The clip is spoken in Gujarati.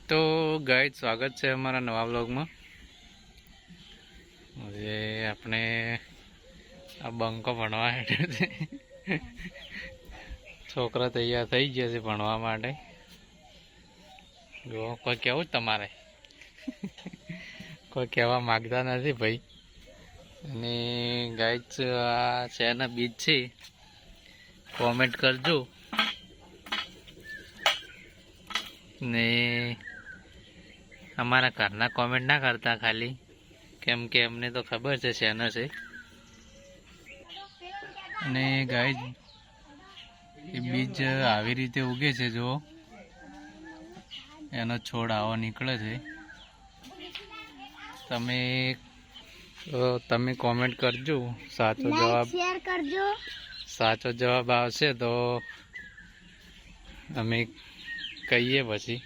તો ગાઈસ સ્વાગત છે અમારા નવા વ્લોગમાં। હવે આપણે આ બંકો ભણવા હેઠે છે। છોકરા તૈયાર થઈ ગયા છે ભણવા માટે। જો કોઈ કેવું તમારે? કોઈ કહેવા માગતા નથી ભાઈ। અને ગાઈસ આ શેના બીજ છે કોમેન્ટ કરજો ને અમારા ઘરના કોમેન્ટ ના કરતા ખાલી, કેમ કે અમને તો ખબર છે શેના છે। અને ગાઈસ એ બીજ આવી રીતે ઉગે છે, જો એનો છોડ આવો નીકળે છે। તમે કોમેન્ટ કરજો, સાચો જવાબ આવશે તો અમે કહીએ પછી।